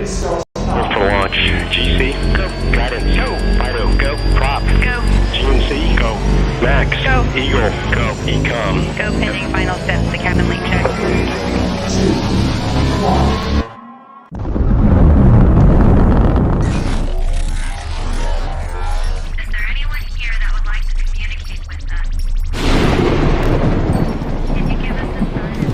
Go for launch. GC, go. Guidance, go. Fido, go. Prop, go. GNC, go. Max, go. Eagle, go. Ecom, go. Pending final steps to cabin link check. 3, 2, 1. Is there anyone here that would like to communicate with us? Can you give us a sign?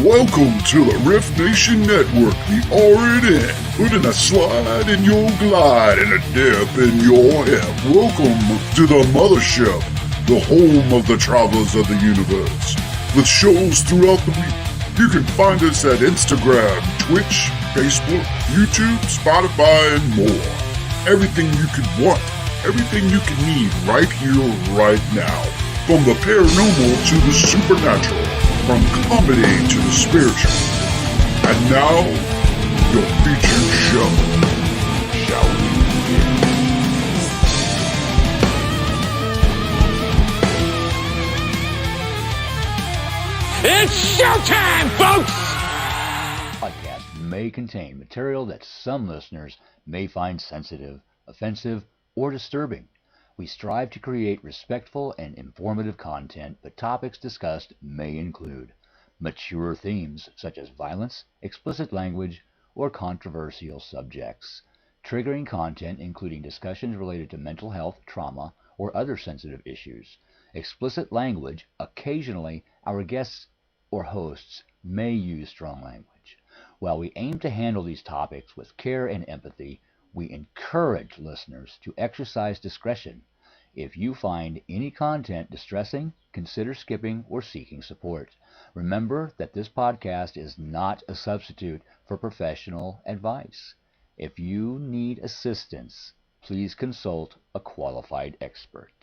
Welcome to the Riff Nation Network, the RNN, putting a slide in your glide and a dip in your hip. Welcome to the mothership, the home of the travelers of the universe. With shows throughout the week, you can find us at Instagram, Twitch, Facebook, YouTube, Spotify, and more. Everything you could want, everything you can need right here, right now. From the paranormal to the supernatural. From comedy to the spiritual. And now, your featured show. Shall we begin? It's showtime, folks! Podcast may contain material that some listeners may find sensitive, offensive, or disturbing. We strive to create respectful and informative content, but topics discussed may include mature themes such as violence, explicit language, or controversial subjects, triggering content including discussions related to mental health, trauma, or other sensitive issues, explicit language. Occasionally, our guests or hosts may use strong language. While we aim to handle these topics with care and empathy, we encourage listeners to exercise discretion. If you find any content distressing, consider skipping or seeking support. Remember that this podcast is not a substitute for professional advice. If you need assistance, please consult a qualified expert.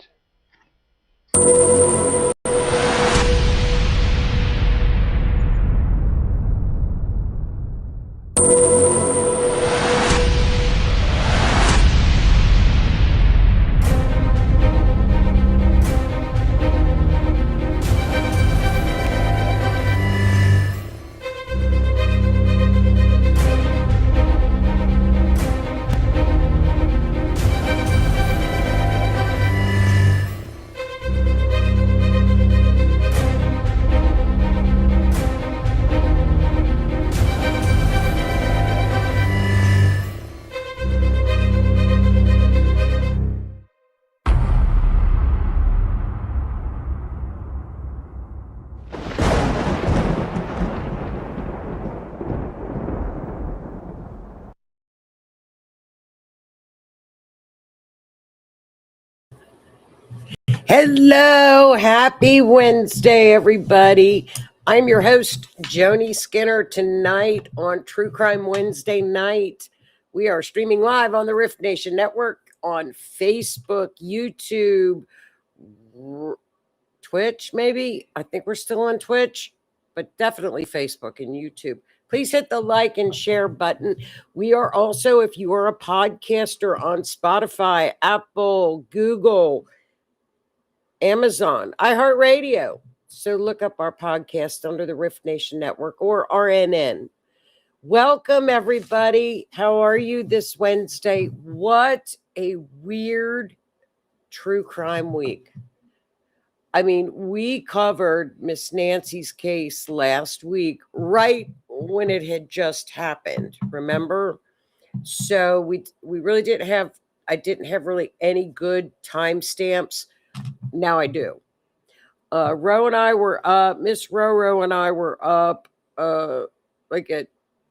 Hello, happy Wednesday, everybody. I'm your host, Joni Skinner. Tonight on True Crime Wednesday night, we are streaming live on the Riff Nation Network, on Facebook, YouTube, Twitch, maybe. I think we're still on Twitch, but definitely Facebook and YouTube. Please hit the like and share button. We are also, if you are a podcaster, on Spotify, Apple, Google, Amazon, iHeart. So look up our podcast under the Riff Nation Network or RNN. Welcome, everybody. How are you this Wednesday? What a weird true crime week. I mean, we covered Miss Nancy's case last week, right when it had just happened, remember? So we really didn't have, I didn't have really any good timestamps. Now I do. Ro and I were up, Miss Roro and I were up like at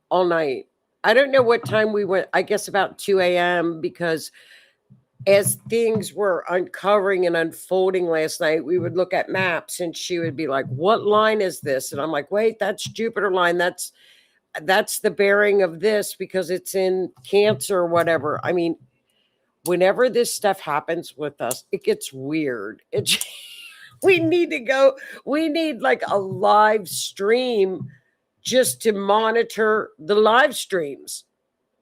all night. I don't know what time we went, I guess about 2 a.m. because as things were uncovering and unfolding last night, we would look at maps and she would be like, what line is this? And I'm like, wait, that's Jupiter line. That's the bearing of this because it's in Cancer or whatever. I mean, whenever this stuff happens with us, it gets weird. We need like a live stream just to monitor the live streams.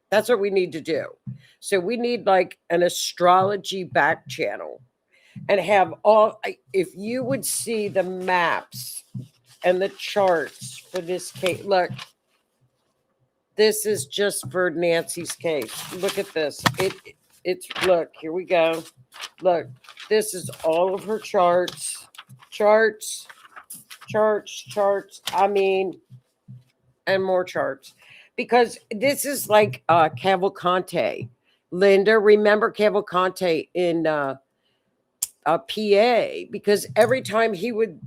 That's what we need to do. So we need like an astrology back channel. and have all, if you would see the maps and the charts for this case, look, this is just for Nancy's case. Look at this. It's look, here we go. Look, this is all of her charts. I mean, and more charts. Because this is like Cavalcante. Linda, remember Cavalcante in PA? Because every time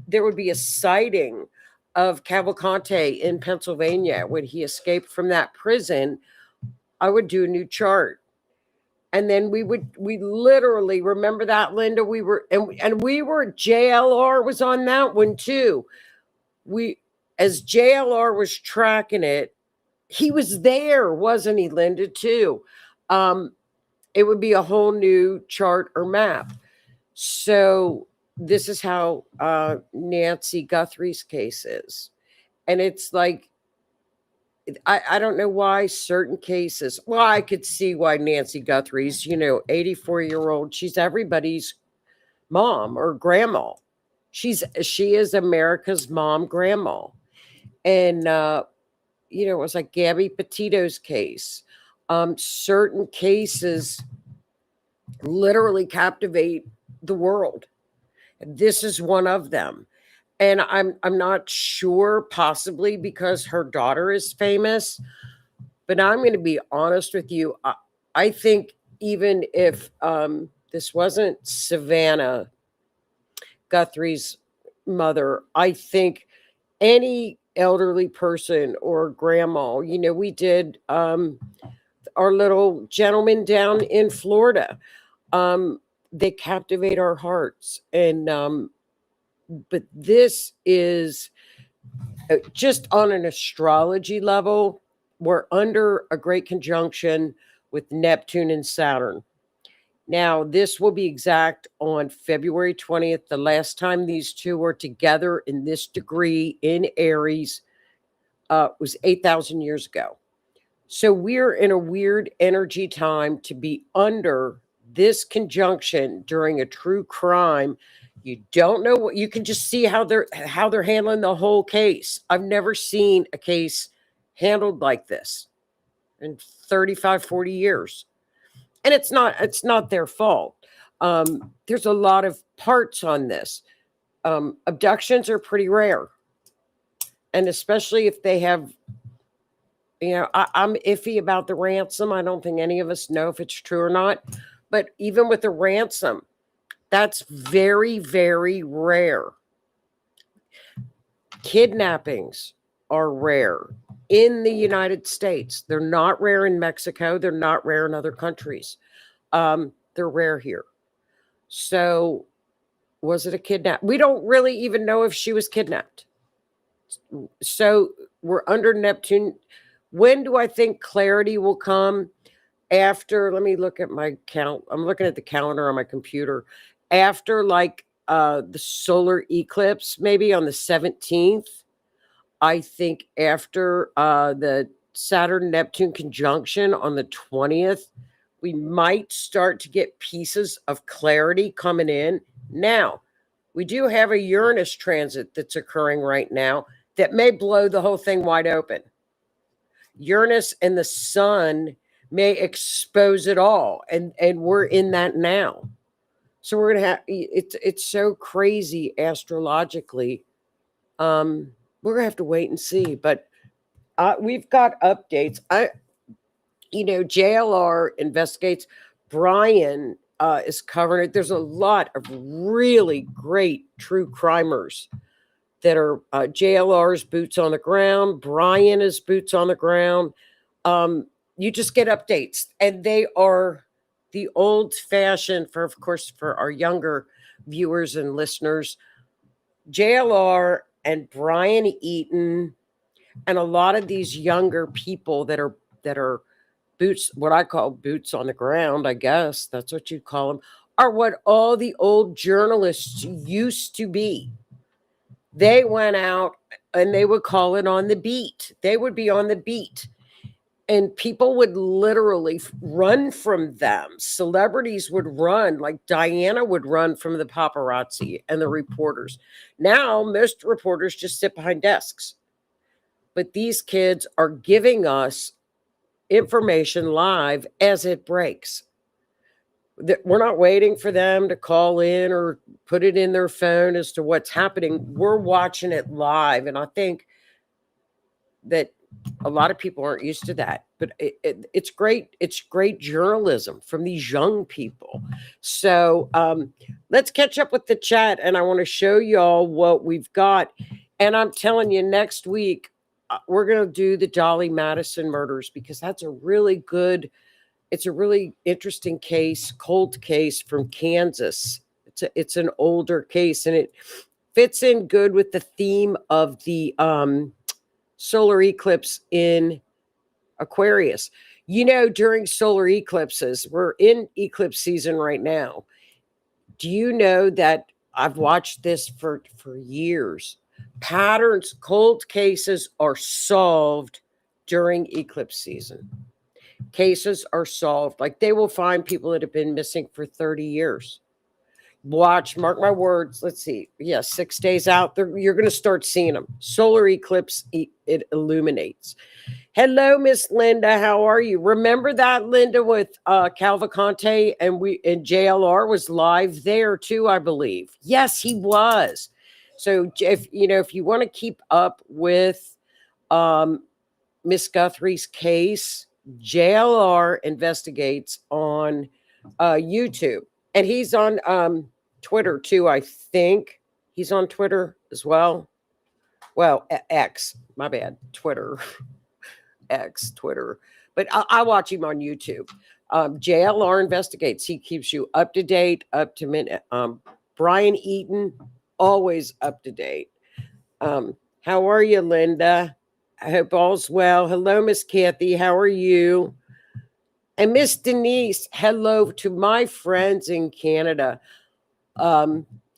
there would be a sighting of Cavalcante in Pennsylvania when he escaped from that prison, I would do a new chart. And then we literally, remember that, Linda? We were JLR was on that one too. As JLR was tracking it, he was there, wasn't he, Linda, too? It would be a whole new chart or map. So this is how Nancy Guthrie's case is. And it's like, I don't know why certain cases, well, I could see why Nancy Guthrie's, 84-year-old, she's everybody's mom or grandma. She is America's mom, grandma. And, it was like Gabby Petito's case. Certain cases literally captivate the world. This is one of them. And I'm not sure, possibly because her daughter is famous, but I'm going to be honest with you. I think even if this wasn't Savannah Guthrie's mother, I think any elderly person or grandma, we did our little gentleman down in Florida. They captivate our hearts. And but this is just on an astrology level. We're under a great conjunction with Neptune and Saturn. Now, this will be exact on February 20th. The last time these two were together in this degree in Aries was 8,000 years ago. So we're in a weird energy time to be under this conjunction during a true crime. You don't know what, you can just see how they're handling the whole case. I've never seen a case handled like this in 35, 40 years. And it's not their fault. There's a lot of parts on this. Abductions are pretty rare. And especially if they have, I'm iffy about the ransom. I don't think any of us know if it's true or not. But even with the ransom, that's very, very rare. Kidnappings are rare in the United States. They're not rare in Mexico. They're not rare in other countries. They're rare here. So was it a kidnap? We don't really even know if she was kidnapped. So we're under Neptune. When do I think clarity will come? After, let me look at my count. I'm looking at the calendar on my computer. After the solar eclipse, maybe on the 17th, I think after the Saturn-Neptune conjunction on the 20th, we might start to get pieces of clarity coming in. Now, we do have a Uranus transit that's occurring right now that may blow the whole thing wide open. Uranus and the sun may expose it all, and we're in that now. So we're gonna have it's so crazy astrologically. We're gonna have to wait and see, but we've got updates. JLR investigates. Brian is covering it. There's a lot of really great true crimers that are JLR's boots on the ground. Brian is boots on the ground. You just get updates, and they are the old-fashioned, of course, for our younger viewers and listeners, JLR and Brian Eaton, and a lot of these younger people that are boots, what I call boots on the ground, I guess that's what you'd call them, are what all the old journalists used to be. They went out and they would call it on the beat. They would be on the beat. and people would literally run from them. Celebrities would run, like Diana would run from the paparazzi and the reporters. Now, most reporters just sit behind desks. But these kids are giving us information live as it breaks. We're not waiting for them to call in or put it in their phone as to what's happening. We're watching it live. And I think that a lot of people aren't used to that, but it's great. It's great journalism from these young people. So let's catch up with the chat, and I want to show y'all what we've got. And I'm telling you, next week we're going to do the Dolly Madison murders, because that's a really good, it's a really interesting case, cold case from Kansas. It's an older case, and it fits in good with the theme of the solar eclipse in Aquarius. You know, during solar eclipses, we're in eclipse season right now. Do you know that I've watched this for years? Patterns, cold cases are solved during eclipse season. Cases are solved. Like, they will find people that have been missing for 30 years. Watch, mark my words. Let's see. Yeah, 6 days out, you're going to start seeing them. Solar eclipse, it illuminates. Hello, Miss Linda. How are you? Remember that, Linda, with Calvacante, and JLR was live there too, I believe. Yes, he was. So if you want to keep up with Miss Guthrie's case, JLR investigates on YouTube. And he's on Twitter too, I think. He's on Twitter as well. Well, X, my bad. Twitter. X, Twitter. But I watch him on YouTube. JLR investigates. He keeps you up to date, up to minute. Brian Eaton, always up to date. How are you, Linda? I hope all's well. Hello, Miss Kathy. How are you? And Miss Denise, hello to my friends in Canada.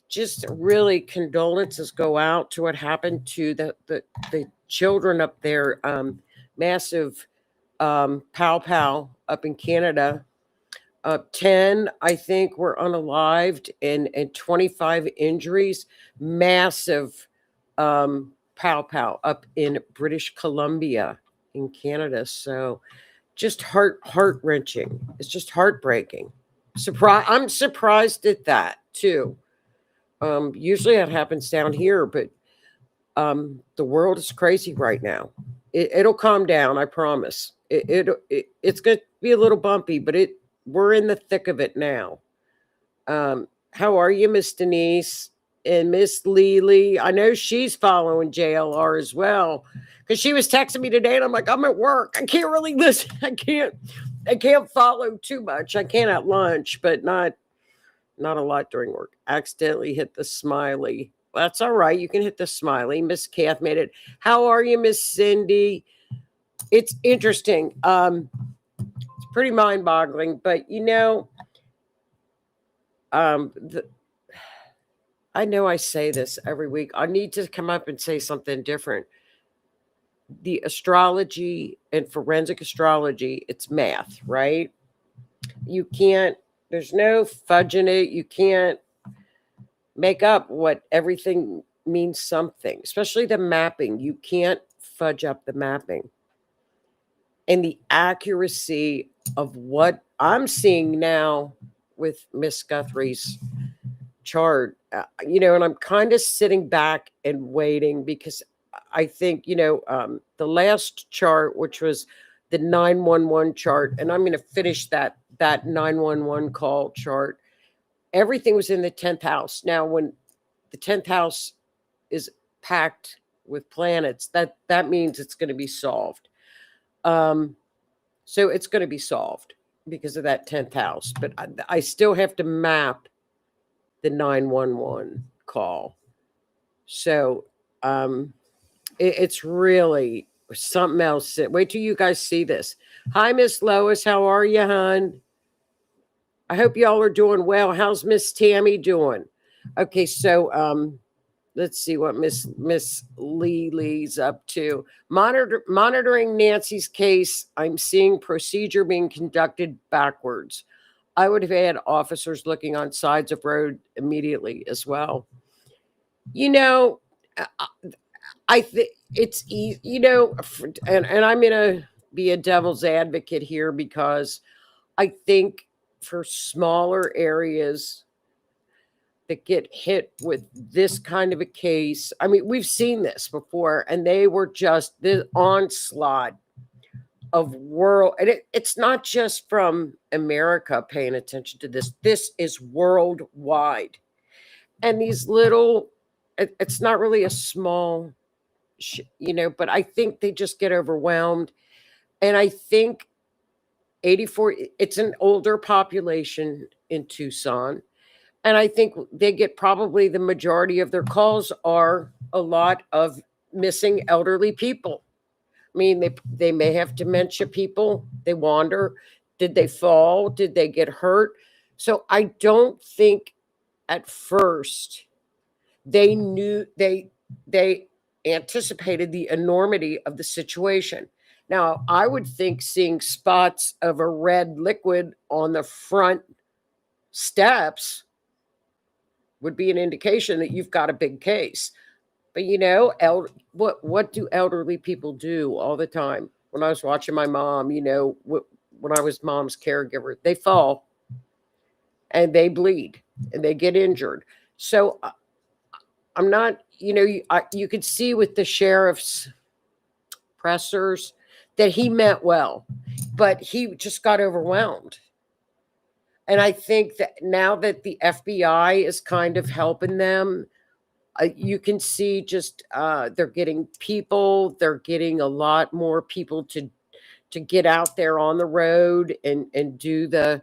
Just really condolences go out to what happened to the children up there. Massive pow up in Canada. 10, I think, were unalived, and 25 injuries. Massive pow up in British Columbia in Canada. So just heart-wrenching. It's just heartbreaking. I'm surprised at that too. Usually that happens down here, but the world is crazy right now. It'll calm down, I promise. It's going to be a little bumpy, but we're in the thick of it now. How are you, Miss Denise? And Miss Lily, I know she's following JLR as well, because she was texting me today, and I'm like, I'm at work. I can't really listen. I can't follow too much. I can at lunch, but not a lot during work. Accidentally hit the smiley. Well, that's all right. You can hit the smiley. Miss Kath made it. How are you, Miss Cindy? It's interesting. It's pretty mind-boggling, but I know I say this every week. I need to come up and say something different. The astrology and forensic astrology, it's math, right? There's no fudging it. You can't make up what everything means something, especially the mapping. You can't fudge up the mapping. And the accuracy of what I'm seeing now with Miss Guthrie's chart, and I'm kind of sitting back and waiting, because I think, the last chart, which was the 911 chart, and I'm going to finish that 911 call chart. Everything was in the 10th house. Now, when the 10th house is packed with planets, that means it's going to be solved. So it's going to be solved because of that 10th house. But I still have to map the 911 call. So it's really something else. Wait till you guys see this. Hi, Miss Lois. How are you, hon? I hope y'all are doing well. How's Miss Tammy doing? Okay, so let's see what Miss Lee's up to. Monitoring Nancy's case. I'm seeing procedure being conducted backwards. I would have had officers looking on sides of road immediately as well. You know, I think it's easy, you know, and I'm going to be a devil's advocate here because I think for smaller areas that get hit with this kind of a case, I mean, we've seen this before, and they were just the onslaught of world, and it's not just from America paying attention to this. This is worldwide, and these little, it's not really a small, you know, but I think they just get overwhelmed, and I think 84. It's an older population in Tucson. And I think they get probably the majority of their calls are a lot of missing elderly people. I mean, they may have dementia people. They wander. Did they fall? Did they get hurt? So I don't think at first they knew they anticipated the enormity of the situation. Now, I would think seeing spots of a red liquid on the front steps would be an indication that you've got a big case. But you know, what do elderly people do all the time? When I was watching my mom, you know, when I was mom's caregiver, they fall and they bleed and they get injured. So I'm not, you know, you could see with the sheriff's pressers that he meant well, but he just got overwhelmed. And I think that now that the FBI is kind of helping them, you can see just they're getting people, they're getting a lot more people to get out there on the road and do the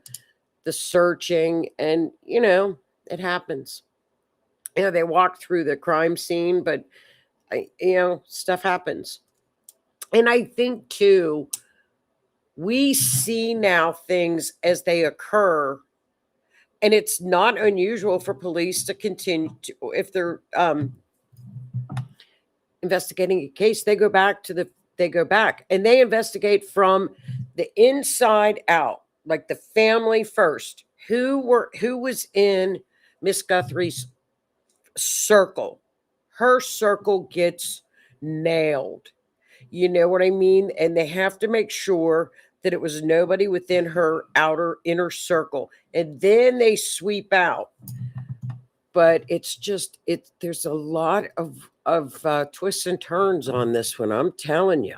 searching. And, you know, it happens. You know, they walk through the crime scene, but, you know, stuff happens. And I think, too, we see now things as they occur, and it's not unusual for police to continue to, if they're investigating a case, they go back and they investigate from the inside out, like the family first. Who was in Miss Guthrie's circle? Her circle gets nailed. You know what I mean? And they have to make sure that it was nobody within her inner circle. And then they sweep out. But it's just, there's a lot of twists and turns on this one. I'm telling you.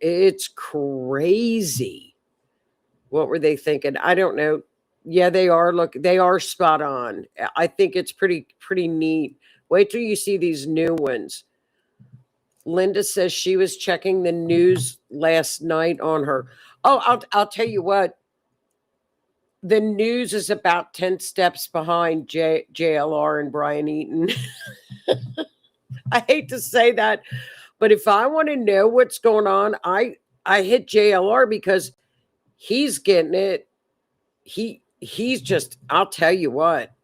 It's crazy. What were they thinking? I don't know. Yeah, they are spot on. I think it's pretty neat. Wait till you see these new ones. Linda says she was checking the news last night on her. Oh, I'll tell you what. The news is about 10 steps behind JLR and Brian Eaton. I hate to say that, but if I want to know what's going on, I hit JLR because he's getting it. He's just, I'll tell you what.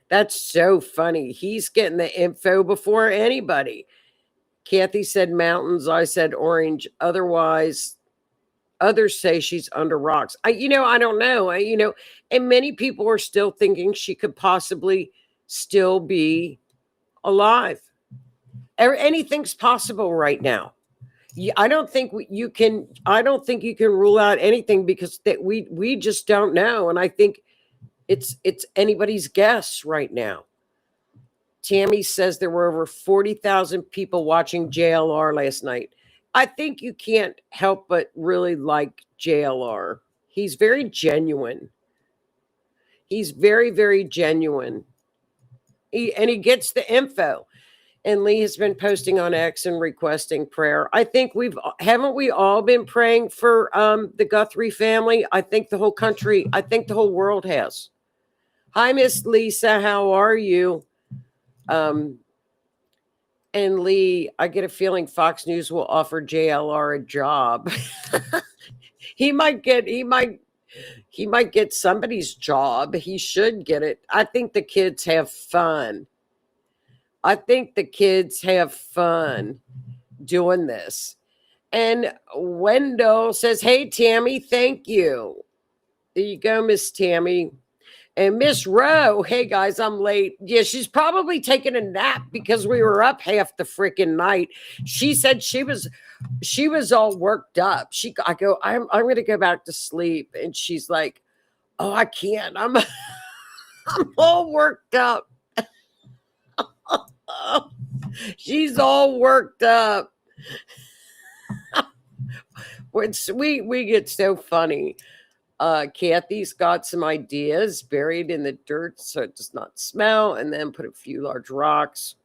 That's so funny. He's getting the info before anybody. Kathy said mountains. I said orange. Otherwise, others say she's under rocks. I don't know. And many people are still thinking she could possibly still be alive. Anything's possible right now. I don't think you can rule out anything because that we just don't know. And I think it's anybody's guess right now. Tammy says there were over 40,000 people watching JLR last night. I think you can't help but really like JLR. He's very genuine. He's very, very genuine. And he gets the info. And Lee has been posting on X and requesting prayer. I think haven't we all been praying for the Guthrie family? I think the whole country, I think the whole world has. Hi, Miss Lisa. How are you? And Lee, I get a feeling Fox News will offer JLR a job. He might get somebody's job. He should get it. I think the kids have fun. I think the kids have fun doing this. And Wendell says, hey, Tammy, thank you. There you go, Miss Tammy. And Miss Rowe, hey guys, I'm late. Yeah, she's probably taking a nap because we were up half the freaking night. She said she was all worked up. I go, I'm going to go back to sleep, and she's like, oh, I can't. I'm all worked up. She's all worked up. We get so funny. Kathy's got some ideas buried in the dirt so it does not smell, and then put a few large rocks.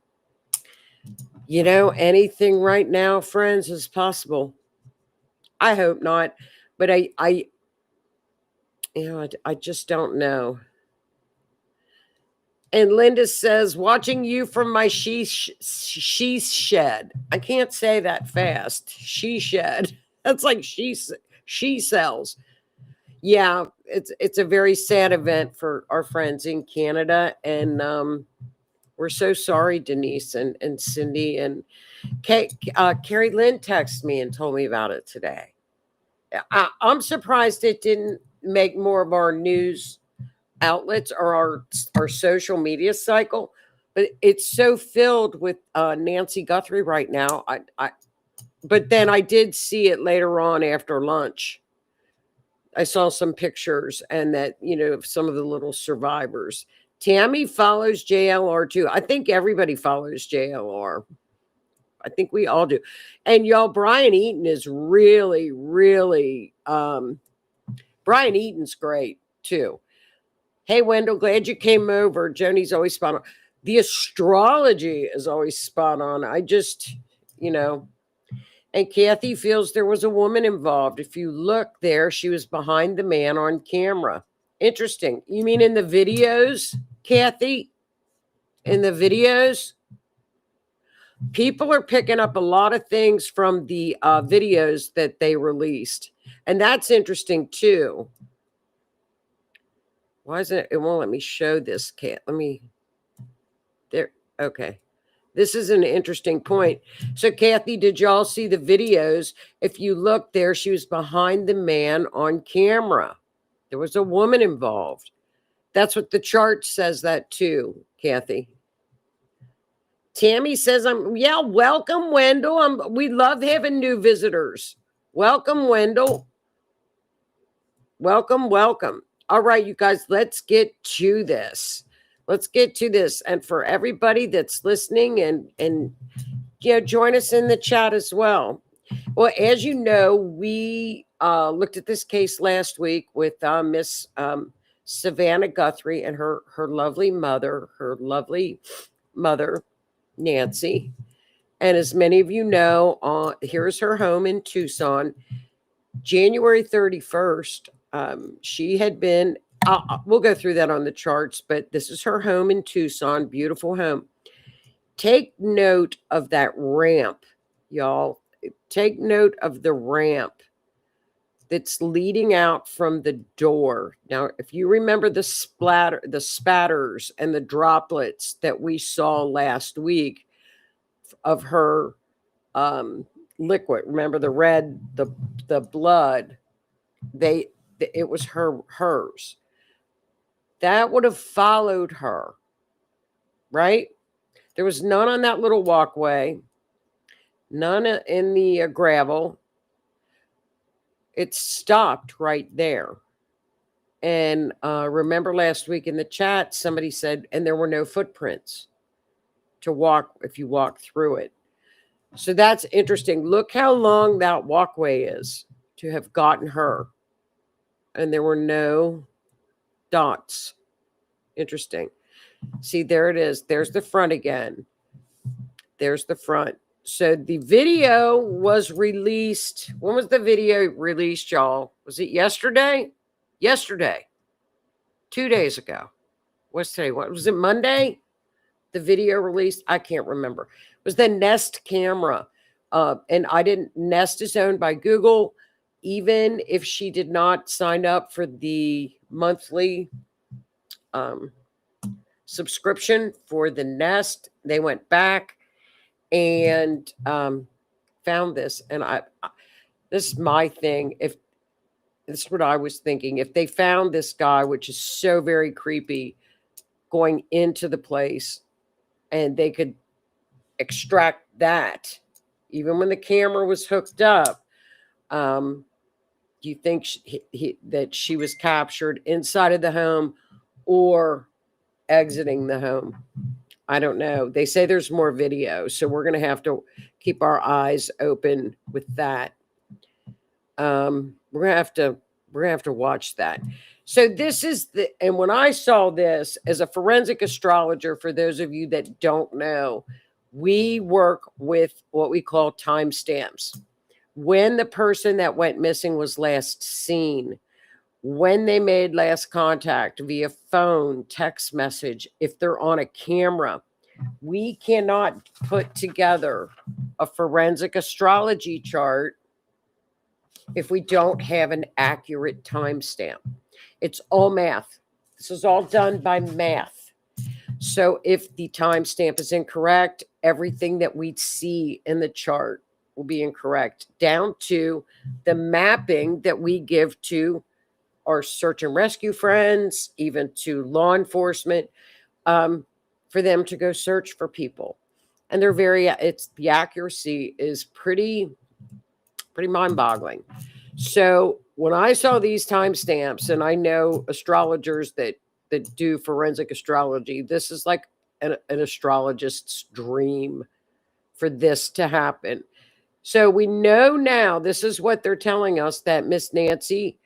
You know, anything right now, friends, is possible. I hope not, but I just don't know. And Linda says, watching you from my she shed. I can't say that fast. She shed. That's like she sells. Yeah, it's a very sad event for our friends in Canada. And we're so sorry, Denise and Cindy. And Carrie Lynn texted me and told me about it today. I'm surprised it didn't make more of our news outlets or our social media cycle, but it's so filled with Nancy Guthrie right now. But then I did see it later on after lunch. I saw some pictures and that, you know, some of the little survivors. Tammy follows JLR too. I think everybody follows JLR. I think we all do. And y'all, Brian Eaton is really, really, Brian Eaton's great too. Hey, Wendell, glad you came over. Joni's always spot on. The astrology is always spot on. I just, you know, and Kathy feels there was a woman involved. If you look there, she was behind the man on camera. Interesting. You mean in the videos, Kathy? In the videos? People are picking up a lot of things from the videos that they released. And that's interesting too. Why isn't it? It won't let me show this, Kat. Let me. There. Okay. This is an interesting point. So, Kathy, did y'all see the videos? If you look there, she was behind the man on camera. There was a woman involved. That's what the chart says that too, Kathy. Tammy says, welcome, Wendell. We love having new visitors. Welcome, Wendell. Welcome. All right, you guys, let's get to this. And for everybody that's listening and you know, join us in the chat as well. Well, as you know, we looked at this case last week with Miss Savannah Guthrie and her lovely mother, Nancy. And as many of you know, here's her home in Tucson. January 31st, she had been, we'll go through that on the charts, but this is her home in Tucson, beautiful home. Take note of that ramp, y'all. Take note of the ramp that's leading out from the door. Now, if you remember the spatters and the droplets that we saw last week of her liquid, remember the red, the blood, it was hers. That would have followed her, right? There was none on that little walkway, none in the gravel. It stopped right there. And remember last week in the chat, somebody said, and there were no footprints to walk if you walk through it. So that's interesting. Look how long that walkway is to have gotten her. And there were no dots. Interesting. See, there it is. There's the front again. There's the front. So the video was released. When was the video released, y'all? Was it yesterday? Yesterday. 2 days ago. What's today? What was it? Monday? The video released? I can't remember. It was the Nest camera. And Nest is owned by Google. Even if she did not sign up for the monthly subscription for the Nest. They went back and found this. And this is my thing. If this is what I was thinking, if they found this guy, which is so very creepy, going into the place, and they could extract that, even when the camera was hooked up, do you think that she was captured inside of the home or exiting the home? I don't know. They say there's more video, so we're going to have to keep our eyes open with that. We're going to have to watch that. So this is and when I saw this as a forensic astrologer, for those of you that don't know, we work with what we call timestamps. When the person that went missing was last seen, when they made last contact via phone, text message, if they're on a camera, we cannot put together a forensic astrology chart if we don't have an accurate timestamp. It's all math. This is all done by math. So if the timestamp is incorrect, everything that we see in the chart will be incorrect, down to the mapping that we give to our search and rescue friends, even to law enforcement, for them to go search for people. And they're the accuracy is pretty mind-boggling. So when I saw these timestamps, and I know astrologers that do forensic astrology, this is like an astrologist's dream for this to happen. So we know now, this is what they're telling us, that Miss Nancy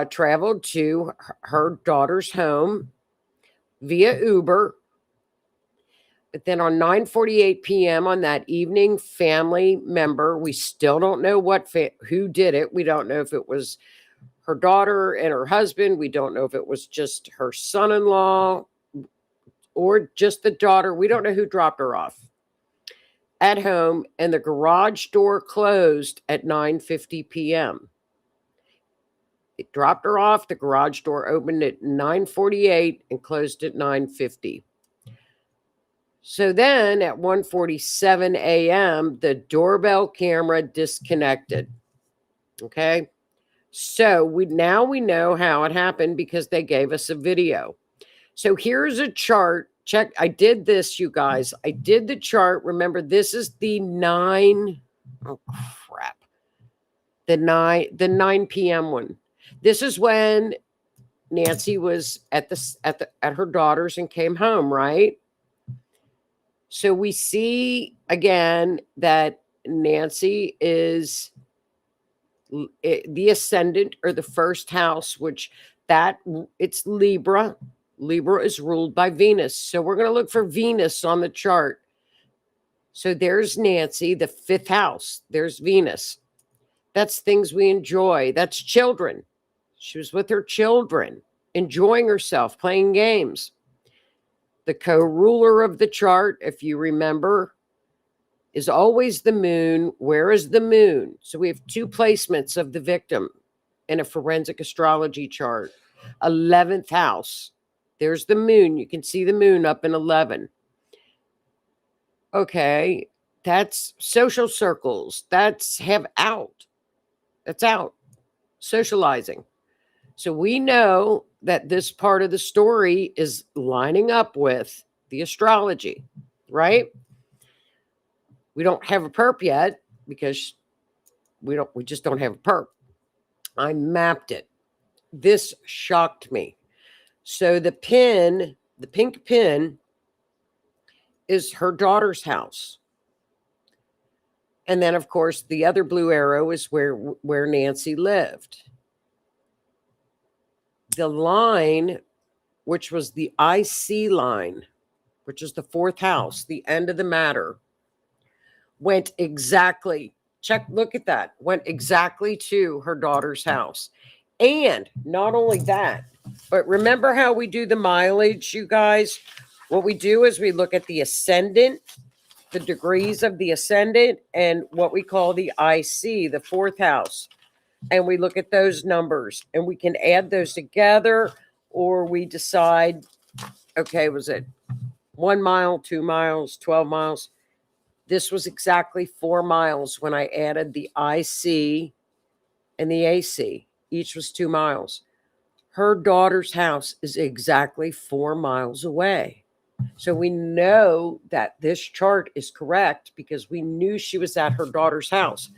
traveled to her daughter's home via Uber. But then on 9:48 p.m. on that evening, family member, we still don't know who did it. We don't know if it was her daughter and her husband. We don't know if it was just her son-in-law or just the daughter. We don't know who dropped her off at home, and the garage door closed at 9:50 p.m. It dropped her off. The garage door opened at 9:48 and closed at 9:50. So then at 1:47 a.m., the doorbell camera disconnected. Okay. So we know how it happened because they gave us a video. So here's a chart. Check. I did this, you guys. I did the chart. Remember, this is the 9 p.m. one. This is when Nancy was at her daughter's and came home, right? So we see again that Nancy is the ascendant, or the first house, which it's Libra. Libra is ruled by Venus. So we're going to look for Venus on the chart. So there's Nancy, the fifth house. There's Venus. That's things we enjoy. That's children. She was with her children, enjoying herself, playing games. The co-ruler of the chart, if you remember, is always the moon. Where is the moon? So we have two placements of the victim in a forensic astrology chart. 11th house. There's the moon. You can see the moon up in 11. Okay, that's social circles. That's out. Socializing. So we know that this part of the story is lining up with the astrology, right? We don't have a perp yet because we just don't have a perp. I mapped it. This shocked me. So the pink pin is her daughter's house. And then, of course, the other blue arrow is where Nancy lived. The line, which was the IC line, which is the fourth house, the end of the matter, went exactly, look at that, went exactly to her daughter's house. And not only that, but remember how we do the mileage, you guys? What we do is we look at the ascendant, the degrees of the ascendant, and what we call the IC, the fourth house. And we look at those numbers, and we can add those together, or we decide okay, was it 1 mile, 2 miles, 12 miles? This was exactly 4 miles when I added the IC and the AC. Each was 2 miles. Her daughter's house is exactly 4 miles away. So we know that this chart is correct because we knew she was at her daughter's house.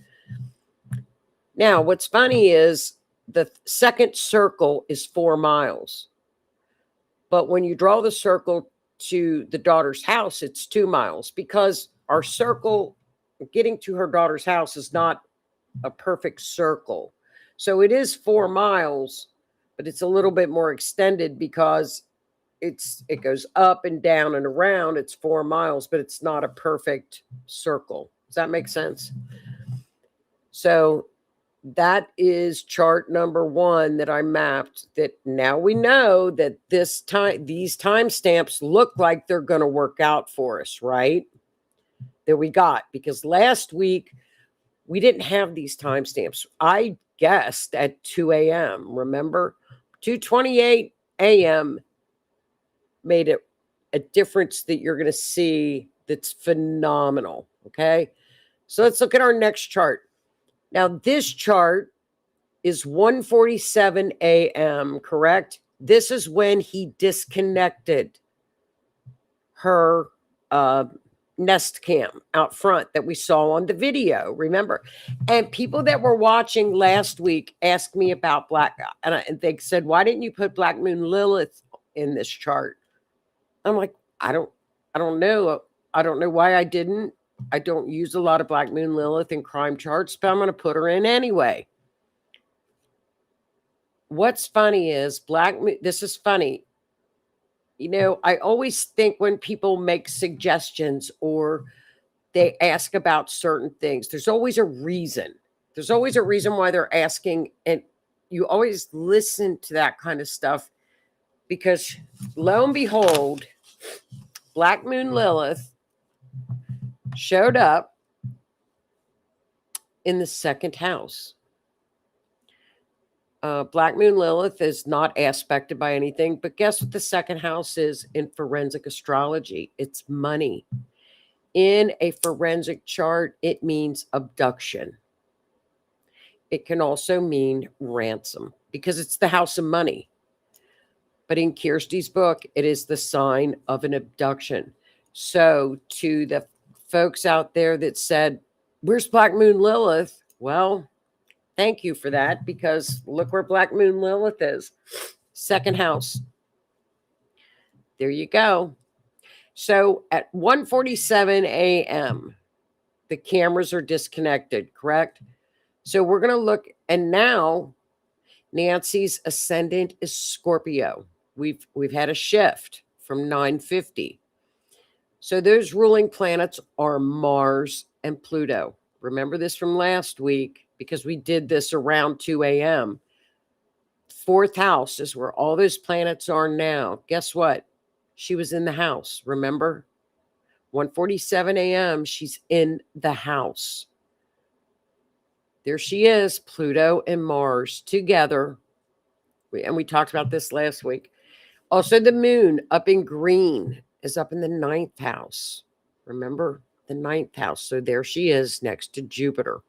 Now, what's funny is the second circle is 4 miles. But when you draw the circle to the daughter's house, it's 2 miles because our circle getting to her daughter's house is not a perfect circle. So it is 4 miles, but it's a little bit more extended because it goes up and down and around. It's 4 miles, but it's not a perfect circle. Does that make sense? So that is chart number 1 that I mapped. That now we know that these timestamps look like they're going to work out for us, right? That we got, because last week we didn't have these timestamps. I guessed at 2 a.m. Remember, 2:28 a.m. made it a difference that you're going to see that's phenomenal. Okay, so let's look at our next chart. Now, this chart is 1:47 a.m., correct? This is when he disconnected her nest cam out front that we saw on the video, remember? And people that were watching last week asked me about and they said, why didn't you put Black Moon Lilith in this chart? I'm like, I don't know. I don't know why I didn't. I don't use a lot of Black Moon Lilith in crime charts, but I'm going to put her in anyway. What's funny is this is funny. You know, I always think when people make suggestions or they ask about certain things, there's always a reason. There's always a reason why they're asking. And you always listen to that kind of stuff because lo and behold, Black Moon Lilith showed up in the second house. Black Moon Lilith is not aspected by anything, but guess what the second house is in forensic astrology? It's money. In a forensic chart, it means abduction. It can also mean ransom because it's the house of money. But in Kirsty's book, it is the sign of an abduction. So to the folks out there that said, where's Black Moon Lilith? Well, thank you for that, because look where Black Moon Lilith is. Second house. There you go. So at 1:47 a.m., the cameras are disconnected, correct? So we're going to look, and now Nancy's ascendant is Scorpio. We've had a shift from 950. So those ruling planets are Mars and Pluto. Remember this from last week because we did this around 2 a.m. Fourth house is where all those planets are now. Guess what? She was in the house, remember? 1:47 a.m., she's in the house. There she is, Pluto and Mars together. And we talked about this last week. Also, the moon up in green is up in the 9th house. Remember, the 9th house. So there she is next to Jupiter.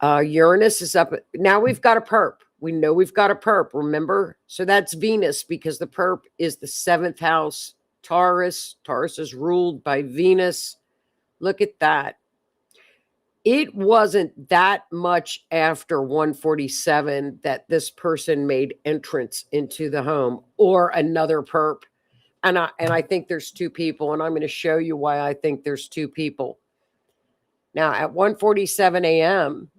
Uranus is up. Now we've got a perp. We know we've got a perp, remember? So that's Venus, because the perp is the 7th house, Taurus. Taurus is ruled by Venus. Look at that. It wasn't that much after 1:47 that this person made entrance into the home, or another perp. And I think there's two people, and I'm going to show you why I think there's two people. Now, at 1:47 a.m.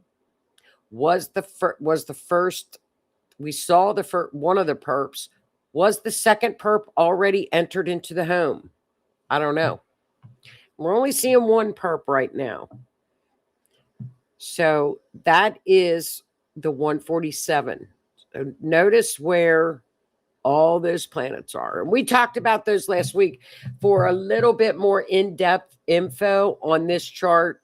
was the first, we saw the first, one of the perps. Was the second perp already entered into the home? I don't know. We're only seeing one perp right now. So that is the 1:47. So notice where all those planets are. And we talked about those last week. For a little bit more in-depth info on this chart,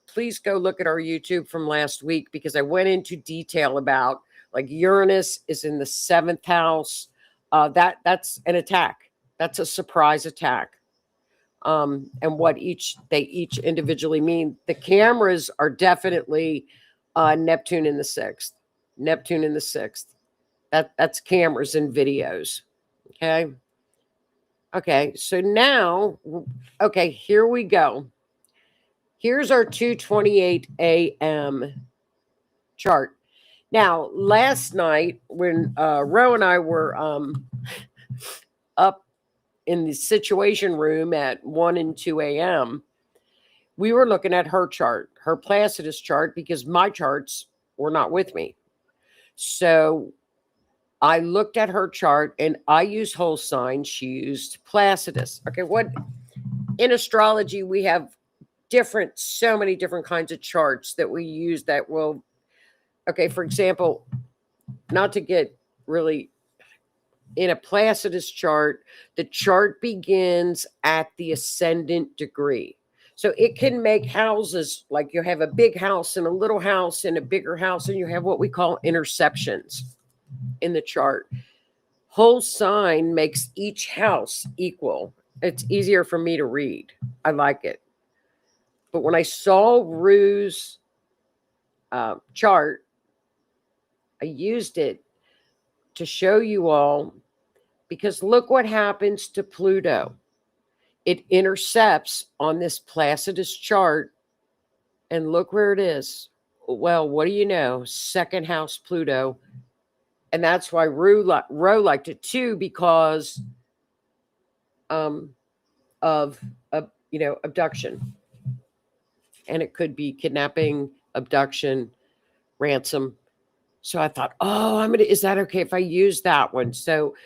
please go look at our YouTube from last week, because I went into detail about, like, Uranus is in the 7th house. that's an attack. That's a surprise attack. And what they each individually mean. The cameras are definitely Neptune in the sixth. Neptune in the sixth. That's cameras and videos. Okay. Okay. So now, okay, here we go. Here's our 2:28 a.m. chart. Now, last night when Ro and I were up in the situation room at 1 and 2 a.m., we were looking at her chart, her Placidus chart, because my charts were not with me. So I looked at her chart and I used whole sign. She used Placidus. Okay, what in astrology we have so many different kinds of charts that we use that will, okay, for example, not to get really in a Placidus chart, the chart begins at the ascendant degree. So it can make houses like you have a big house and a little house and a bigger house, and you have what we call interceptions in the chart. Whole sign makes each house equal. It's easier for me to read. I like it. But when I saw Rue's chart, I used it to show you all, because look what happens to Pluto. It intercepts on this Placidus chart, and look where it is. Well, what do you know? Second house Pluto. And that's why Ro liked it too, because of abduction. And it could be kidnapping, abduction, ransom. So I thought, is that okay if I use that one? So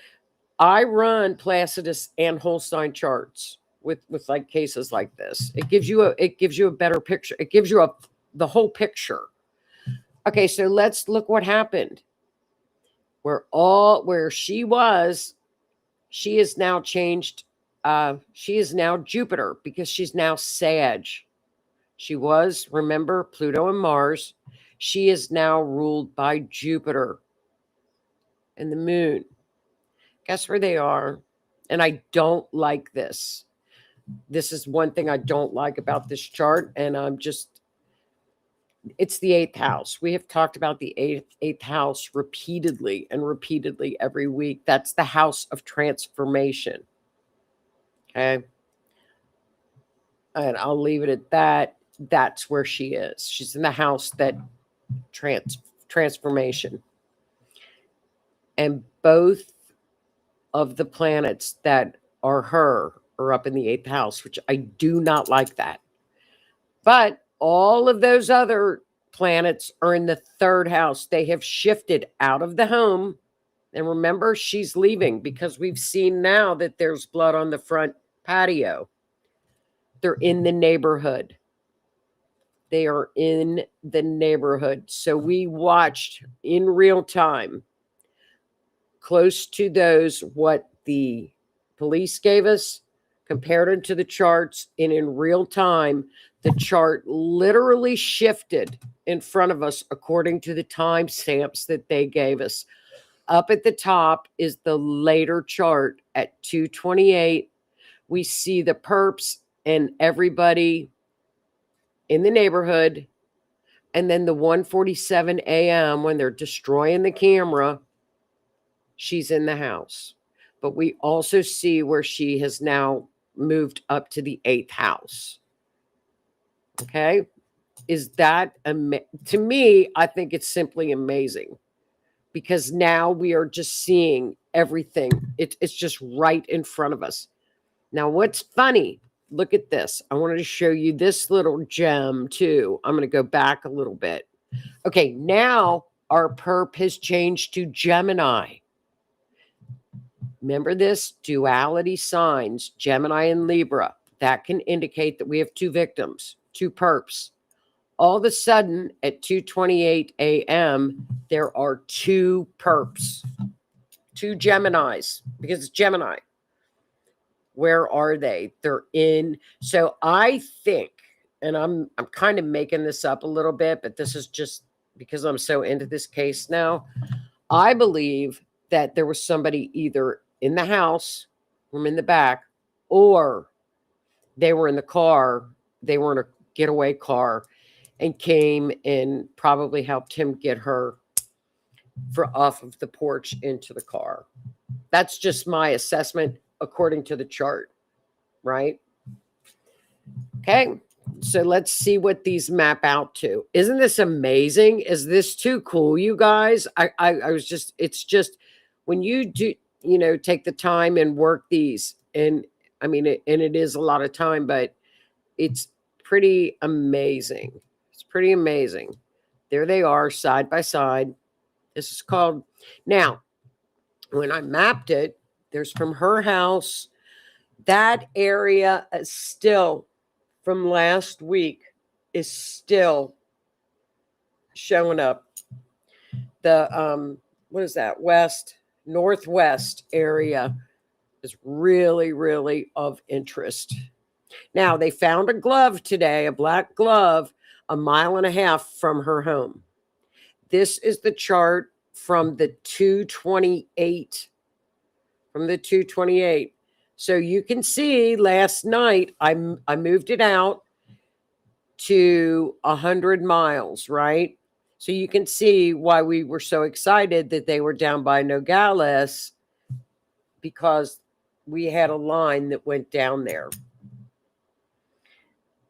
I run Placidus and whole sign charts with like cases like this. It gives you a better picture. It gives you the whole picture. Okay, so let's look what happened. Where she is now changed. She is now Jupiter, because she's now Sag. She was, remember, Pluto and Mars. She is now ruled by Jupiter and the moon. Guess where they are? And I don't like this. This is one thing I don't like about this chart. And it's the 8th house. We have talked about the eighth house repeatedly every week. That's the house of transformation. Okay. And I'll leave it at that. That's where she is. She's in the house that transformation. And both of the planets that are her are up in the 8th house, which I do not like that. But all of those other planets are in the 3rd house. They have shifted out of the home. And remember, she's leaving, because we've seen now that there's blood on the front patio. They're in the neighborhood. They are in the neighborhood. So we watched in real time, close to those, what the police gave us, compared it to the charts, and in real time, the chart literally shifted in front of us according to the time stamps that they gave us. Up at the top is the later chart at 2:28. We see the perps and everybody in the neighborhood. And then the 1:47 a.m. when they're destroying the camera, she's in the house. But we also see where she has now moved up to the 8th house. Okay. Is that, to me, I think it's simply amazing, because now we are just seeing everything. It's just right in front of us. Now, what's funny, look at this. I wanted to show you this little gem too. I'm going to go back a little bit. Okay, now our perp has changed to Gemini. Remember this? Duality signs, Gemini and Libra. That can indicate that we have 2 victims, 2 perps. All of a sudden, at 2:28 a.m., there are 2 perps, 2 Geminis, because it's Gemini. Where are they? They're in. So I think, and I'm kind of making this up a little bit, but this is just because I'm so into this case now. I believe that there was somebody either in the house from in the back, or they were in the car. They were in a getaway car and came and probably helped him get her off of the porch into the car. That's just my assessment according to the chart, right? Okay, so let's see what these map out to. Isn't this amazing? Is this too cool, you guys? I was just, it's just when you do, take the time and work these, and I mean, and it is a lot of time, but it's pretty amazing. It's pretty amazing. There they are side by side. This is called, now, when I mapped it, there's from her house, that area is still, from last week, is still showing up. The, what is that? Northwest area is really, really of interest. Now, they found a glove today, a black glove, 1.5 miles from her home. This is the chart from the 228. From the 228. So you can see last night, I moved it out to 100 miles, right? So you can see why we were so excited that they were down by Nogales, because we had a line that went down there.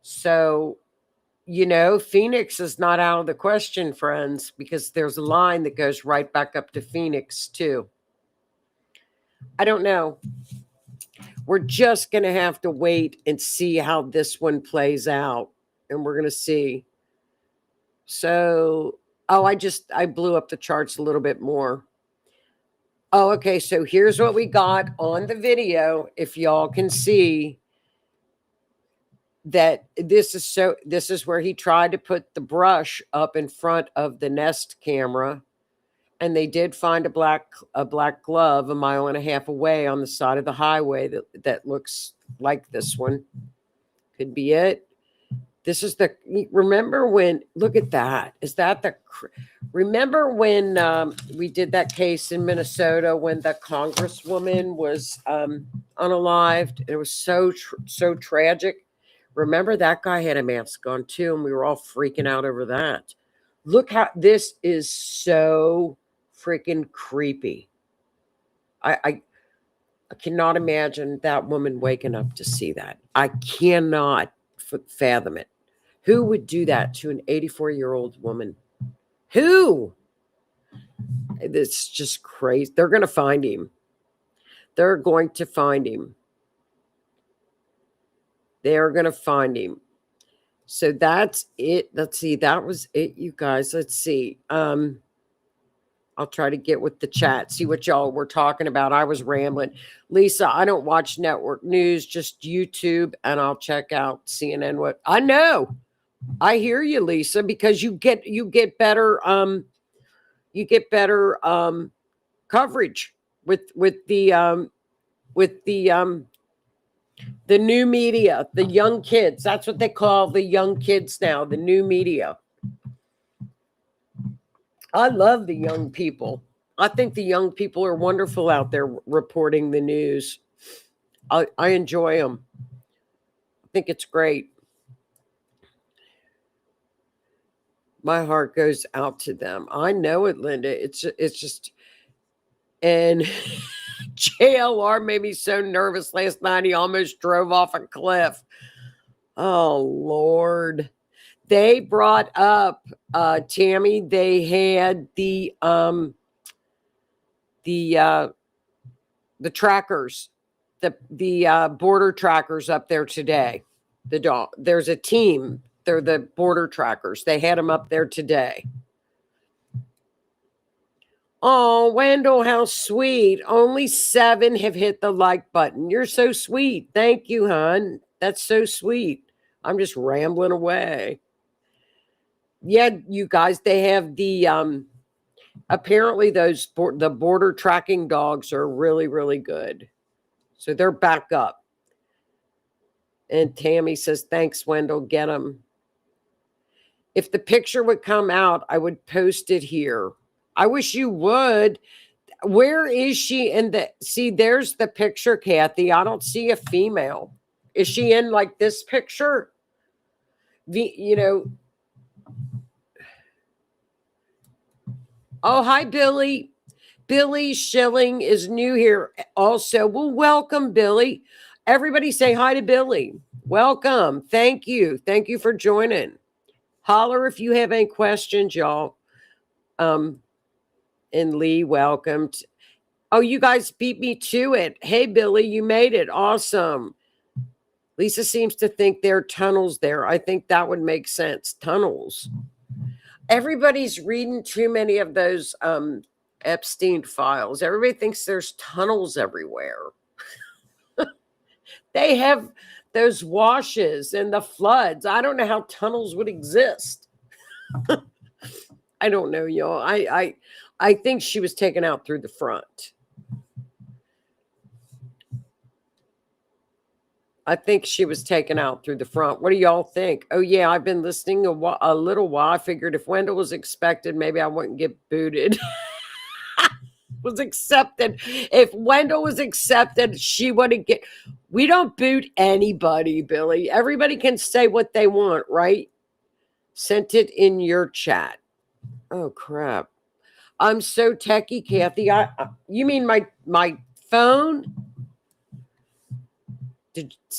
So, Phoenix is not out of the question, friends, because there's a line that goes right back up to Phoenix too. I don't know. We're just going to have to wait and see how this one plays out. And we're going to see. So, I blew up the charts a little bit more. Oh, okay. So here's what we got on the video. If y'all can see that this is where he tried to put the brush up in front of the Nest camera. And they did find a black glove 1.5 miles away on the side of the highway that looks like this one. Could be it. This is remember when, look at that. Is that remember when we did that case in Minnesota when the congresswoman was unalived? It was so tragic. Remember that guy had a mask on too, and we were all freaking out over that. Look how this is so freaking creepy. I cannot imagine that woman waking up to see that. I cannot fathom it. Who would do that to an 84-year-old woman? Who? It's just crazy. They're going to find him. They're going to find him. They're going to find him. So that's it. Let's see. That was it, you guys. Let's see. I'll try to get with the chat, see what y'all were talking about. I was rambling. Lisa, I don't watch network news, just YouTube, and I'll check out CNN. What I know. I hear you, Lisa, because you get better coverage with the new media, the young kids. That's what they call the young kids now, the new media. I love the young people. I think the young people are wonderful out there reporting the news. I enjoy them. I think it's great. My heart goes out to them. I know it, Linda. It's just, and JLR made me so nervous last night. He almost drove off a cliff. Oh, Lord. They brought up, Tammy, they had the trackers, the border trackers up there today. There's a team. They're the border trackers. They had them up there today. Oh, Wendell, how sweet. Only 7 have hit the like button. You're so sweet. Thank you, hon. That's so sweet. I'm just rambling away. Yeah, you guys, they have the apparently the border tracking dogs are really, really good. So they're back up. And Tammy says, thanks, Wendell, get them. If the picture would come out, I would post it here. I wish you would. Where is she in the, see, there's the picture, Kathy. I don't see a female. Is she in like this picture? You know. Oh, hi, Billy. Billy Schilling is new here also. Well, welcome, Billy. Everybody say hi to Billy. Welcome. Thank you. Thank you for joining. Holler if you have any questions, y'all. And Lee, welcome. Oh, you guys beat me to it. Hey, Billy, you made it. Awesome. Lisa seems to think there are tunnels there. I think that would make sense. Tunnels. Everybody's reading too many of those Epstein files. Everybody thinks there's tunnels everywhere. They have those washes and the floods. I don't know how tunnels would exist. I don't know, y'all. I think she was taken out through the front. I think she was taken out through the front. What do y'all think? Oh, yeah, I've been listening a little while. I figured if Wendell was expected, maybe I wouldn't get booted. Was accepted. If Wendell was accepted, she wouldn't get. We don't boot anybody, Billy. Everybody can say what they want, right? Sent it in your chat. Oh, crap. I'm so techie, Kathy. You mean my phone?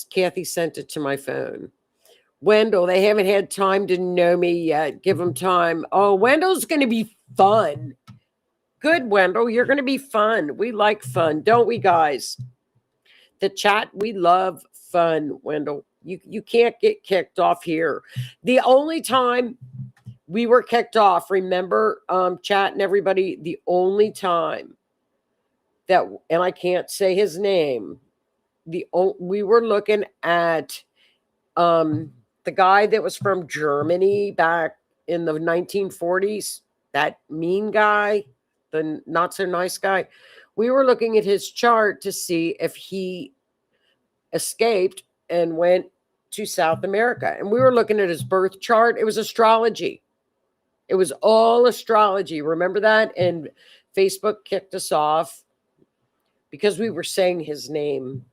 Kathy sent it to my phone. Wendell, they haven't had time to know me yet. Give them time. Oh, Wendell's going to be fun. Good, Wendell. You're going to be fun. We like fun, don't we, guys? The chat, we love fun, Wendell. You can't get kicked off here. The only time we were kicked off, remember, chat and everybody, the only time that, and I can't say his name, we were looking at the guy that was from Germany back in the 1940s, that mean guy, the not so nice guy. We were looking at his chart to see if he escaped and went to South America. And we were looking at his birth chart. It was astrology. It was all astrology. Remember that? And Facebook kicked us off because we were saying his name.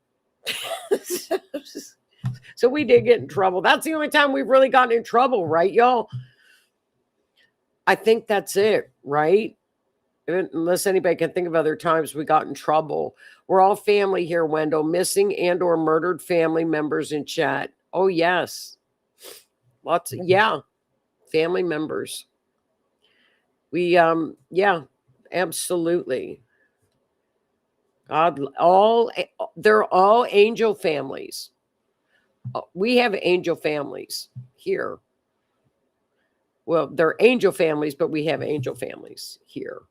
So we did get in trouble. That's the only time we've really gotten in trouble, right, y'all? I think that's it, right? Unless anybody can think of other times we got in trouble. We're all family here, Wendell. Missing and or murdered family members in chat. Oh, yes. Lots of, yeah. Family members. We, yeah, absolutely. God, they're all angel families. We have angel families here. Well, they're angel families, but we have angel families here.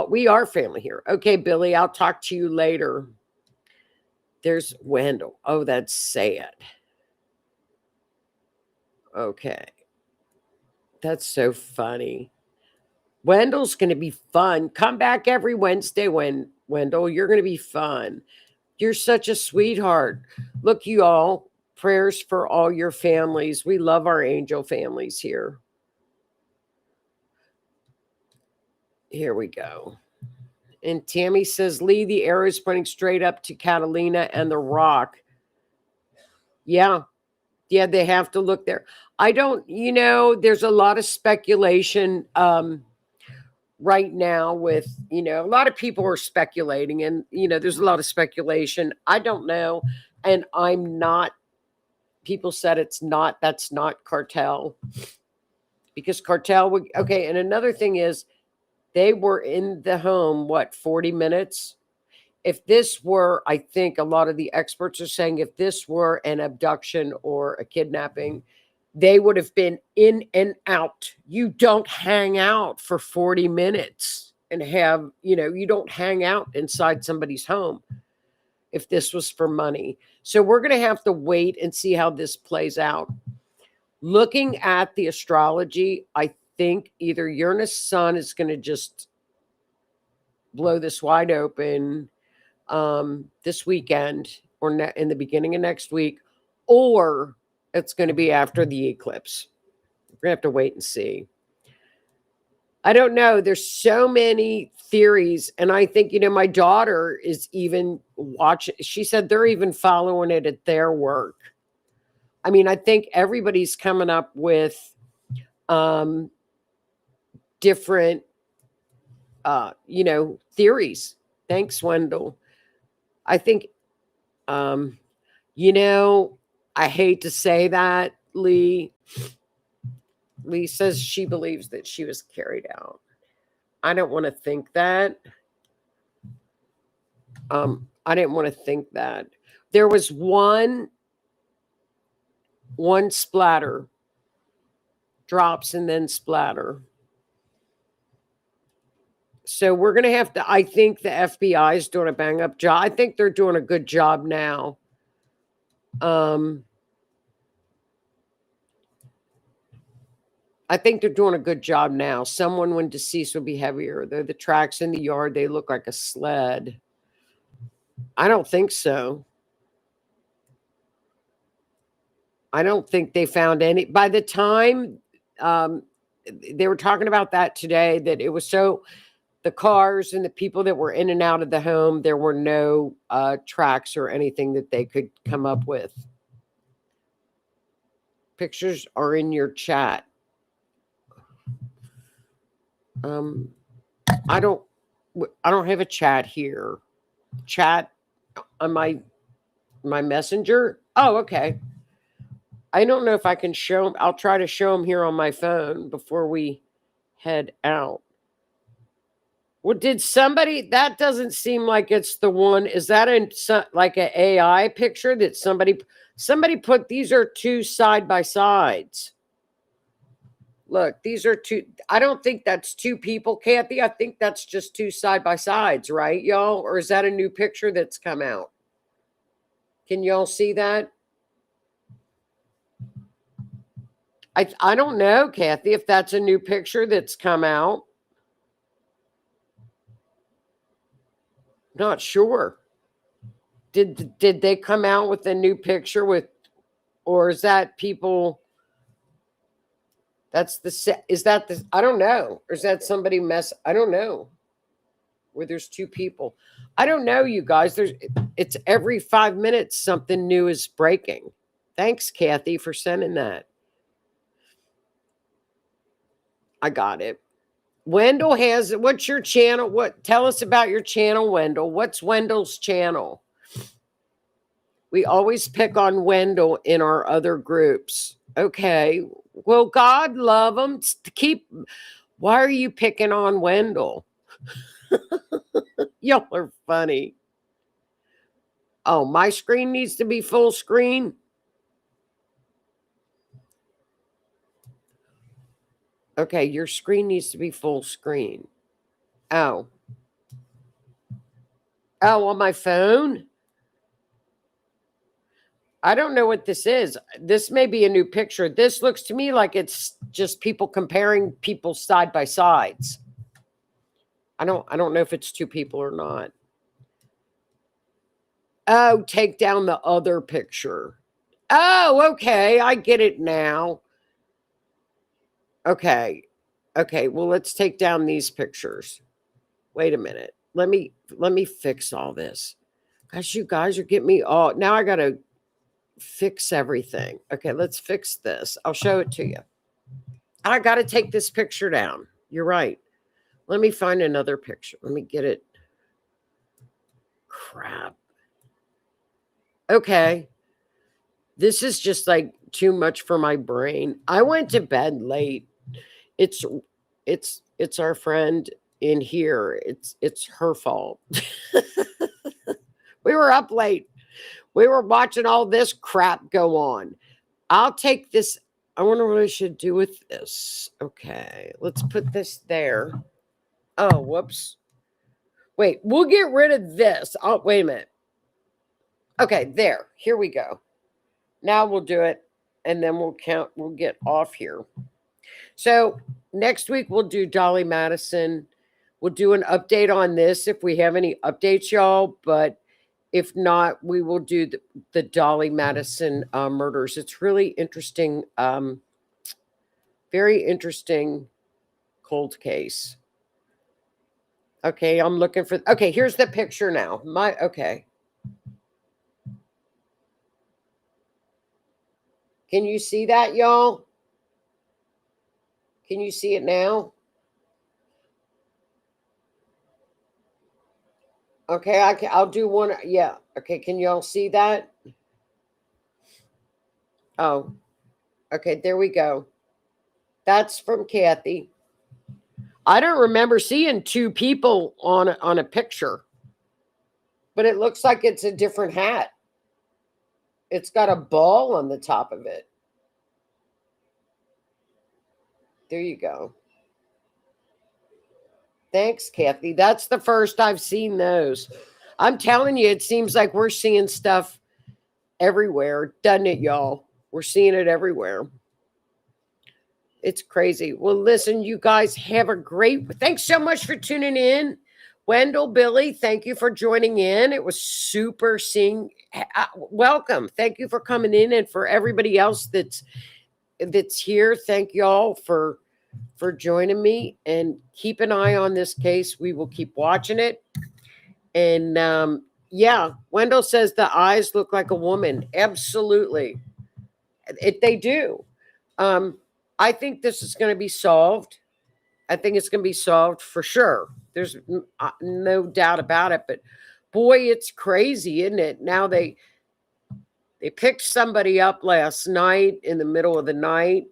We are family here. Okay, Billy, I'll talk to you later. There's Wendell. Oh, that's sad. Okay. That's so funny. Wendell's going to be fun. Come back every Wednesday, Wendell. You're going to be fun. You're such a sweetheart. Look, you all, prayers for all your families. We love our angel families here. Here we go. And Tammy says, Lee, the arrow is pointing straight up to Catalina and the rock. Yeah. Yeah, they have to look there. I don't, there's a lot of speculation right now with, a lot of people are speculating and, there's a lot of speculation. I don't know. And I'm not, people said that's not cartel. Because cartel would, okay. And another thing is, they were in the home, 40 minutes? If this were, I think a lot of the experts are saying, if this were an abduction or a kidnapping, they would have been in and out. You don't hang out for 40 minutes and have, you don't hang out inside somebody's home if this was for money. So we're going to have to wait and see how this plays out. Looking at the astrology, I think either Uranus Sun is going to just blow this wide open this weekend or in the beginning of next week, or it's going to be after the eclipse. We're going to have to wait and see. I don't know. There's so many theories. And I think, my daughter is even watching. She said they're even following it at their work. I mean, I think everybody's coming up with different, theories. Thanks, Wendell. I think, I hate to say that, Lee. Lee says she believes that she was carried out. I don't want to think that. I didn't want to think that. There was one splatter, drops and then splatter. So we're going to have to, I think the FBI is doing a bang up job. I think they're doing a good job now. I think they're doing a good job now. Someone when deceased will be heavier. The tracks in the yard, they look like a sled. I don't think so. I don't think they found any. By the time they were talking about that today, that it was the cars and the people that were in and out of the home, there were no tracks or anything that they could come up with. Pictures are in your chat. I don't have a chat here. Chat on my messenger. Oh, okay. I don't know if I can show them. I'll try to show them here on my phone before we head out. Well, did somebody, that doesn't seem like it's the one. Is that like an AI picture that somebody put? These are two side by sides. Look, these are two. I don't think that's two people, Kathy. I think that's just two side by sides, right, y'all? Or is that a new picture that's come out? Can y'all see that? I don't know, Kathy, if that's a new picture that's come out. Not sure. Did they come out with a new picture or is that people? Is that the, I don't know. Or is that somebody I don't know. Where there's two people. I don't know, you guys. It's every 5 minutes something new is breaking. Thanks, Kathy, for sending that. I got it. Wendell what's your channel? Tell us about your channel, Wendell. What's Wendell's channel? We always pick on Wendell in our other groups. Okay. Well, God love him. Why are you picking on Wendell? Y'all are funny. Oh, my screen needs to be full screen. Okay, your screen needs to be full screen. Oh, on my phone? I don't know what this is. This may be a new picture. This looks to me like it's just people comparing people side by sides. I don't know if it's two people or not. Oh, take down the other picture. Oh, okay. I get it now. Okay. Well, let's take down these pictures. Wait a minute. Let me fix all this. Gosh, you guys are getting me all. Now I got to fix everything. Okay, let's fix this. I'll show it to you. I got to take this picture down. You're right. Let me find another picture. Let me get it. Crap. Okay. This is just like too much for my brain. I went to bed late. It's our friend in here. It's her fault. We were up late. We were watching all this crap go on. I'll take this. I wonder what I should do with this. Okay, let's put this there. Oh, whoops. Wait, we'll get rid of this. Oh, wait a minute. Okay, there. Here we go. Now we'll do it, and then we'll get off here. So next week we'll do Dolly Madison. We'll do an update on this if we have any updates, y'all. But if not, we will do the Dolly Madison murders. It's really interesting, very interesting cold case. Okay, I'm looking for, okay, here's the picture now. Okay. Can you see that, y'all? Can you see it now? Okay, I'll do one. Yeah. Okay, can y'all see that? Oh, okay, there we go. That's from Kathy. I don't remember seeing two people on a picture, but it looks like it's a different hat. It's got a ball on the top of it. There you go. Thanks, Kathy. That's the first I've seen those. I'm telling you, it seems like we're seeing stuff everywhere, doesn't it, y'all? We're seeing it everywhere. It's crazy. Well, listen, you guys have a great, thanks so much for tuning in. Wendell, Billy, thank you for joining in. It was super seeing. Welcome. Thank you for coming in, and for everybody else that's here. Thank y'all for joining me, and keep an eye on this case. We will keep watching it. And yeah, Wendell says the eyes look like a woman. Absolutely. They do. I think this is going to be solved. I think it's going to be solved for sure. There's no doubt about it. But boy, it's crazy, isn't it? Now they picked somebody up last night in the middle of the night,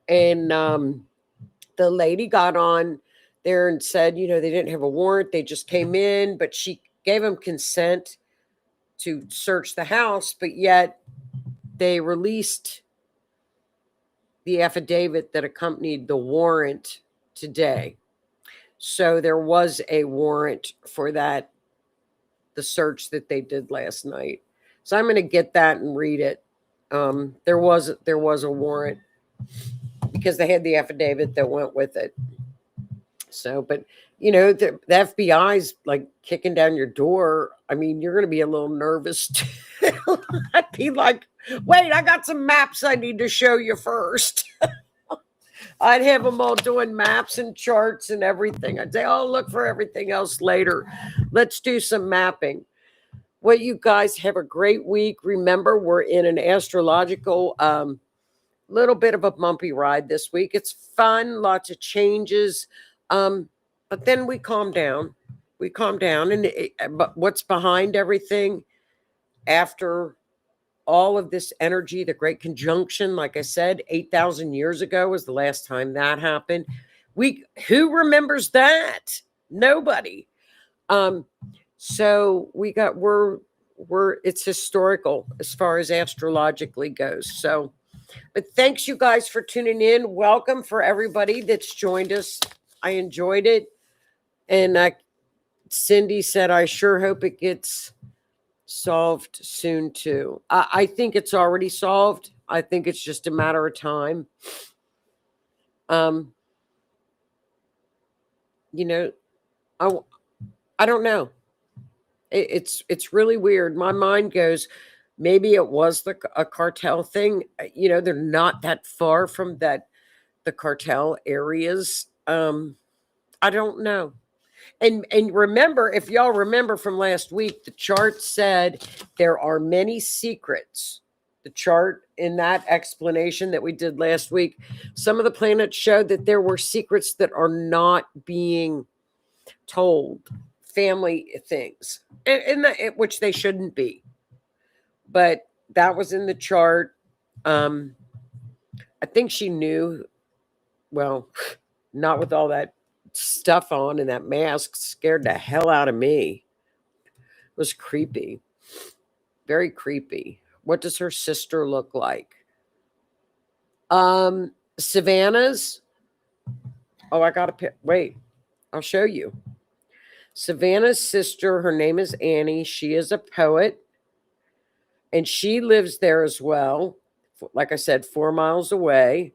and the lady got on there and said, they didn't have a warrant. They just came in, but she gave them consent to search the house, but yet they released the affidavit that accompanied the warrant today. So there was a warrant for the search that they did last night. So I'm going to get that and read it. There was a warrant because they had the affidavit that went with it. So, but the FBI's like kicking down your door. I mean, you're going to be a little nervous too. I'd be like, wait, I got some maps I need to show you first. I'd have them all doing maps and charts and everything. I'd say, oh, look for everything else later. Let's do some mapping. Well, you guys have a great week. Remember, we're in an astrological little bit of a bumpy ride this week. It's fun, lots of changes. But then we calm down. But what's behind everything after all of this energy, the Great Conjunction, like I said, 8,000 years ago was the last time that happened. Who remembers that? Nobody. So it's historical as far as astrologically goes. So, but thanks you guys for tuning in. Welcome for everybody that's joined us. I enjoyed it. And Cindy said, I sure hope it gets solved soon too. I think it's already solved. I think it's just a matter of time. I don't know. It's really weird. My mind goes, maybe it was a cartel thing. They're not that far from the cartel areas. I don't know. And remember, if y'all remember from last week, the chart said there are many secrets. The chart in that explanation that we did last week, some of the planets showed that there were secrets that are not being told, family things, which they shouldn't be. But that was in the chart. I think she knew, well, not with all that stuff on, and that mask scared the hell out of me. It was creepy. Very creepy. What does her sister look like? Savannah's. Oh, I got to wait. I'll show you. Savannah's sister, her name is Annie. She is a poet, and she lives there as well. Like I said, 4 miles away.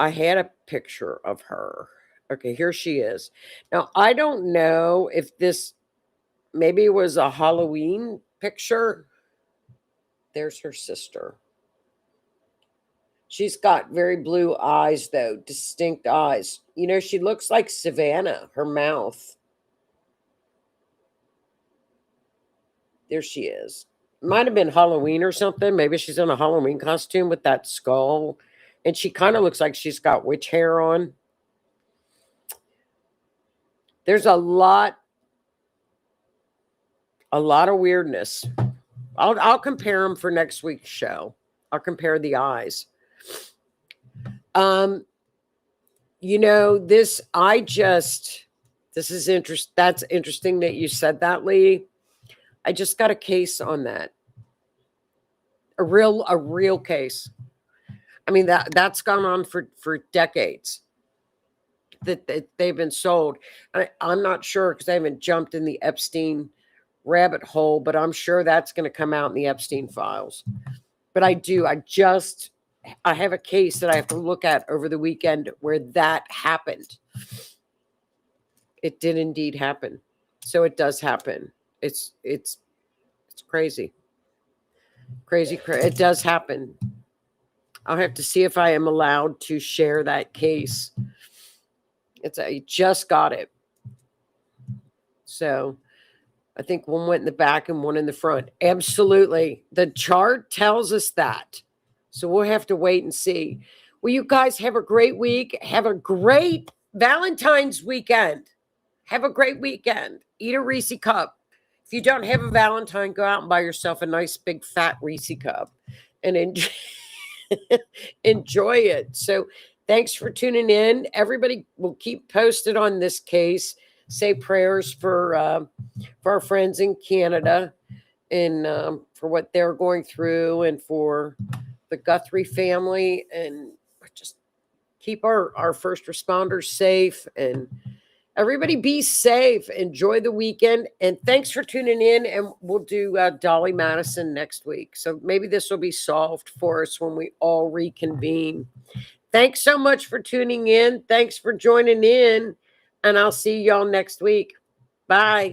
I had a picture of her. Okay, here she is. Now, I don't know if maybe it was a Halloween picture. There's her sister. She's got very blue eyes, though, distinct eyes. You know, she looks like Savannah, her mouth. There she is. Might have been Halloween or something. Maybe she's in a Halloween costume with that skull. And she kind of looks like she's got witch hair on. There's a lot of weirdness. I'll compare them for next week's show. I'll compare the eyes. You know, this is interesting. That's interesting that you said that, Lee. I just got a case on that. A real case. I mean, that's gone on for decades. That they've been sold. I'm not sure because I haven't jumped in the Epstein rabbit hole, but I'm sure that's going to come out in the Epstein files. But I have a case that I have to look at over the weekend where that happened. It did indeed happen. So it does happen. It's crazy. Crazy. It does happen. I'll have to see if I am allowed to share that case. I just got it. So I think one went in the back and one in the front. Absolutely. The chart tells us that. So we'll have to wait and see. Well, you guys have a great week. Have a great Valentine's weekend. Have a great weekend. Eat a Reese cup. If you don't have a Valentine, go out and buy yourself a nice big fat Reese cup and enjoy it. So thanks for tuning in. Everybody will keep posted on this case. Say prayers for our friends in Canada and for what they're going through and for the Guthrie family, and just keep our first responders safe, and everybody be safe. Enjoy the weekend, and thanks for tuning in, and we'll do Dolly Madison next week. So maybe this will be solved for us when we all reconvene. Thanks so much for tuning in. Thanks for joining in, and I'll see y'all next week. Bye.